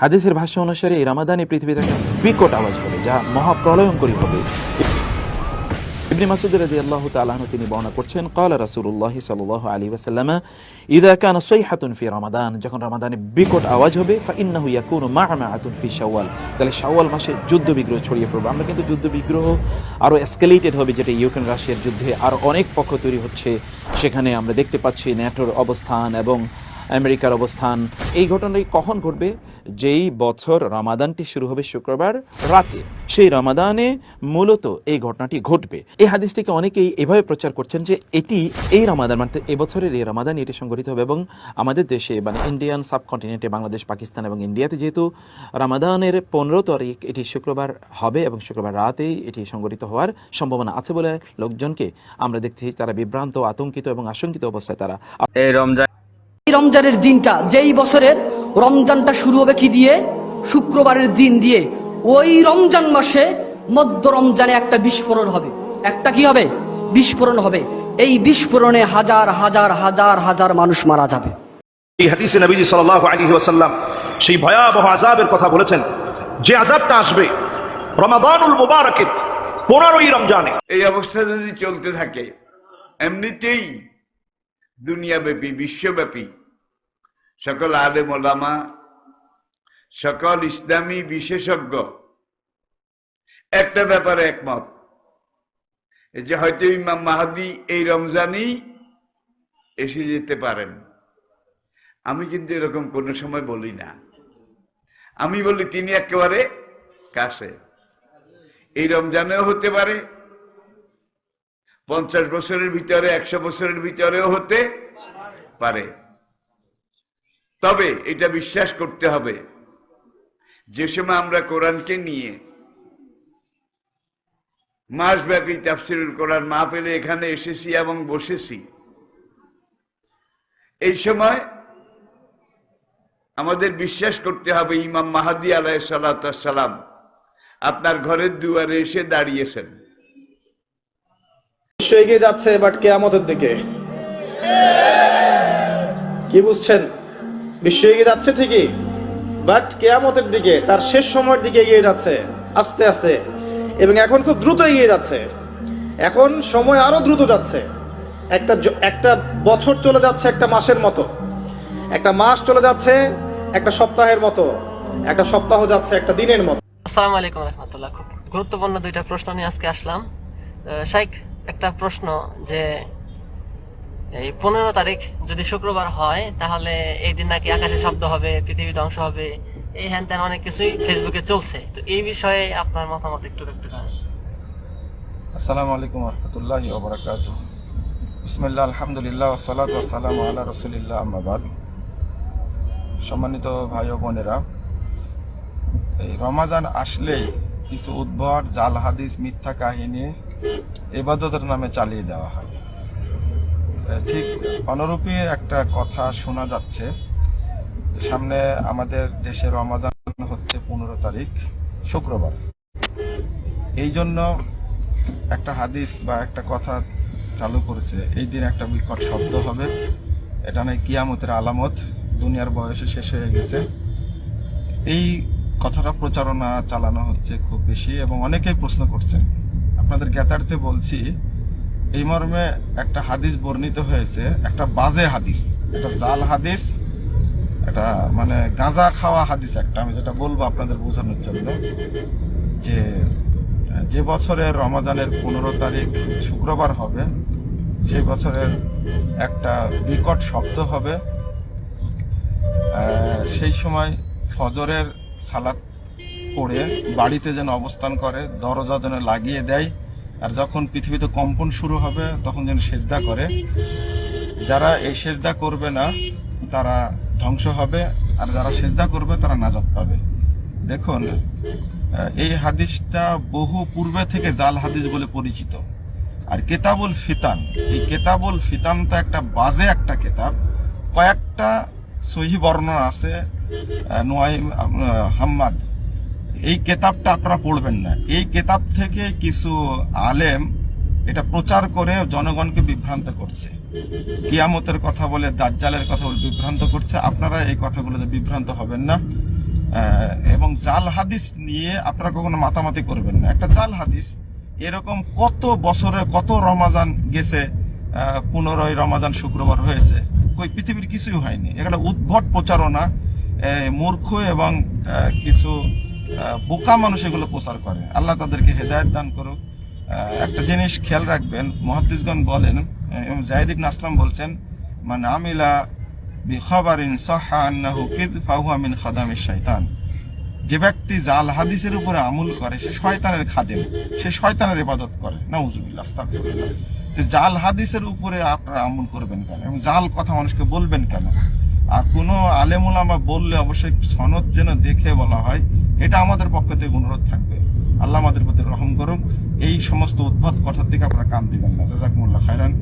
হাদিসের ভাষ্য অনুসারে এই রামাদানে পৃথিবীতে একটা বিকট আওয়াজ হবে, যা মহাপ্রলয়ঙ্করী হবে। ইবনে মাসউদ রাদিয়াল্লাহু তাআলা আনহু তিনি বর্ণনা করছেন, ক্বালা রাসূলুল্লাহ সাল্লাল্লাহু আলাইহি ওয়াসাল্লাম, ইযা কানা সাইহাতুন ফি রমাদান, যখন রমাদানে বিকট আওয়াজ হবে, ফাইন্নাহু ইয়াকুনু মা'মাআতুন ফি শাওয়াল, তাহলে শাওয়াল মাসে যুদ্ধ বিগ্রহ ছড়িয়ে পড়বে। আমরা কিন্তু যুদ্ধ বিগ্রহ আরো এসকেলেটেড হবে, যেটা ইউক্রেন রাশিয়ার যুদ্ধে আর অনেক পক্ষ তৈরি হচ্ছে। সেখানে আমরা দেখতে পাচ্ছি ন্যাটোর অবস্থান এবং আমেরিকার অবস্থান। এই ঘটনাটি কখন ঘটবে? যেই বছর রমাদানটি শুরু হবে শুক্রবার রাতে, সেই রমাদানে মূলত এই ঘটনাটি ঘটবে। এই হাদিসটিকে অনেকেই এভাবে প্রচার করছেন যে এটি এই রমাদান, মানে এবছরের এই রমাদান এটি সংঘটিত হবে। এবং আমাদের দেশে মানে ইন্ডিয়ান সাবকন্টিনেন্টে বাংলাদেশ, পাকিস্তান এবং ইন্ডিয়াতে যেহেতু রমাদানের 15 তারিখ এটি শুক্রবার হবে এবং শুক্রবার রাতেই এটি সংঘটিত হওয়ার সম্ভাবনা আছে বলে লোকজনকে আমরা দেখছি তারা বিভ্রান্ত, আতঙ্কিত এবং আশঙ্কিত অবস্থায় তারা এই রমজানের দিনটা, যেই বছরের রমজানটা শুরু হবে কি দিয়ে? শুক্রবারের দিন দিয়ে। ওই রমজান মাসে মধ্য রমজানে একটা বিস্ফোরণ হবে। একটা কি হবে? বিস্ফোরণ হবে। এই বিস্ফোরণে হাজার হাজার হাজার হাজার মানুষ মারা যাবে। এই হাদিসে নবীজি সাল্লাল্লাহু আলাইহি ওয়াসাল্লাম সেই ভয়াবহ আযাবের কথা বলেছেন, যে আযাবটা আসবে রমাদানুল মুবারাকের 15ই রমজানে। এই অবস্থা যদি চলতে থাকে, এমনিতেই দুনিয়াব্যাপী, বিশ্বব্যাপী সকল আলেম ওলামা, সকল ইসলামী বিশেষজ্ঞ একটা ব্যাপারে একমত, যে হয়তো ইমাম মাহদী এই রমজানেই এসে যেতে পারেন। আমি কিন্তু এরকম কোনো সময় বলি না। আমি বলি তিনি একেবারে কাছে। এই রমজানেও হতে পারে, 50 বছরের ভিতরে, 100 বছরের ভিতরেও হতে পারে। তবে এটা বিশ্বাস করতে হবে, যে সময় আমরা কোরআনকে নিয়ে মাসব্যাপী তাফসীরুল কোরআন মাহফিলে এখানে এসেছি এবং বসেছি, এই সময় আমাদের বিশ্বাস করতে হবে ইমাম মাহদী আলাইহিস সালাতু ওয়াস সালাম আপনার ঘরের দুয়ারে এসে দাঁড়িয়েছেন। বিশ্ব এগিয়ে যাচ্ছে, বাট কিয়ামতের দিকে। কি বুঝছেন? বিশ্ব এগিয়ে যাচ্ছে ঠিকই, বাট কিয়ামতের দিকে, তার শেষ সময়ের দিকে এগিয়ে যাচ্ছে আস্তে আস্তে, এবং এখন খুব দ্রুত এগিয়ে যাচ্ছে। এখন সময় আরো দ্রুত যাচ্ছে। একটা বছর চলে যাচ্ছে একটা মাসের মতো, একটা মাস চলে যাচ্ছে একটা সপ্তাহের মতো, একটা সপ্তাহ যাচ্ছে একটা দিনের মতো। আসসালামু আলাইকুম রাহমাতুল্লাহ। খুব গুরুত্বপূর্ণ দুইটা প্রশ্ন নিয়ে আজকে আসলাম। শাইখ, একটা প্রশ্ন, যে এই 15 তারিখ যদি শুক্রবার হয়, তাহলে এই দিন নাকি আকাশে শব্দ হবে, পৃথিবী ধ্বংস হবে, এই হ্যান ত্যান অনেক কিছুই ফেসবুকে চলছে। তো এই বিষয়ে আপনার মতামত একটু রাখতে পারেন। আসসালামু আলাইকুম রহমতুল্লাহি ওয়া বারাকাতুহু। বিসমিল্লাহ, আলহামদুলিল্লাহ, ওয়াসসালাতু ওয়াসসালামু আলা রাসূলিল্লাহ, আম্মা বাদ। সম্মানিত ভাই ও বোনেরা, এই রমাজান আসলেই কিছু উদ্ভট জাল হাদিস, মিথ্যা কাহিনী ইবাদতের নামে চালিয়ে দেওয়া হয়। ঠিক অনুরূপী একটা কথা শোনা যাচ্ছে, সামনে আমাদের দেশে রমাজান হচ্ছে 15 তারিখ শুক্রবার। এই জন্য একটা হাদিস বা একটা কথা চালু করেছে, এই দিন একটা বিকট শব্দ হবে, এটা নয় কিয়ামতের আলামত, দুনিয়ার বয়সে শেষ হয়ে গেছে। এই কথাটা প্রচারণা চালানো হচ্ছে খুব বেশি, এবং অনেকেই প্রশ্ন করছেন। আপনাদের জ্ঞাতার্থে বলছি, এই মর্মে একটা হাদিস বর্ণিত হয়েছে, একটা বাজে হাদিস, একটা জাল হাদিস, এটা মানে গাঁজা খাওয়া হাদিস একটা, আমি যেটা বলবো আপনাদের বোঝানোর জন্য, যে বছরের রমাজানের 15 তারিখ শুক্রবার হবে, সেই বছরের একটা বিকট শব্দ হবে। সেই সময় ফজরের সালাত পড়ে বাড়িতে যেন অবস্থান করে, দরজা যেন লাগিয়ে দেয়, আর যখন পৃথিবীতে কম্পন শুরু হবে তখন যেন সেজদা করে। যারা এই সেজদা করবে না তারা ধ্বংস হবে, আর যারা সেজদা করবে তারা নাজাত পাবে। দেখুন, এই হাদিসটা বহু পূর্বে থেকে জাল হাদিস বলে পরিচিত। আর কেতাবুল ফিতান, এই কেতাবুল ফিতানটা একটা বাজে একটা কেতাব। কয়েকটা সহিহ বর্ণনা আছে, নুয়াইম হাম্মাদ, এই কেতাবটা আপনারা পড়বেন না। এই কেতাব থেকে কিছু আলেম এটা প্রচার করে জনগণকে বিভ্রান্ত করছে, কিয়ামতের কথা বলে, দাজ্জালের কথা বলে বিভ্রান্ত করছে। আপনারা এই কথাগুলোতে বিভ্রান্ত হবেন না। এবং জাল হাদিস নিয়ে আপনারা কখনো মাতামাতি করবেন না। একটা জাল হাদিস এরকম কত বছরে কত রমাজান গেছে, 15 রমাজান শুক্রবার হয়েছে, ওই পৃথিবীর কিছুই হয়নি। এগুলো উদ্ভট প্রচারণা, মূর্খ এবং কিছু বোকা মানুষ এগুলো প্রচার করে। আল্লাহ তাদেরকে হেদায়েত দান করুক। একটা জিনিস খেয়াল রাখবেন, মুহাদ্দিসগণ বলেন, যায়েদ ইবনে আসলাম বলছেন, মান আমিলা বিখাবারিন সাহহা আন্নাহু কিদ ফাহুয়া মিন খাদামিশ শাইতান। যে ব্যক্তি জাল হাদিসের উপরে আমল করে সে শয়তানের খাদেম, সে শয়তানের ইবাদত করে। নাউযুবিল্লাহ, আস্তাগফিরুল্লাহ। জাল হাদিসের উপরে আপনারা আমল করবেন কেন এবং জাল কথা মানুষকে বলবেন কেন? আর কোনো আলেম ওলামা বললে অবশ্যই সনদ যেন দেখে বলা হয়, এটা আমাদের পক্ষ থেকে অনুরোধ থাকবে। আল্লাহ আমাদের প্রতি রহম করুন। এই সমস্ত উদ্ভট কথার দিকে আপনারা কান দিবেন না। জাযাকুমুল্লাহ খায়রান।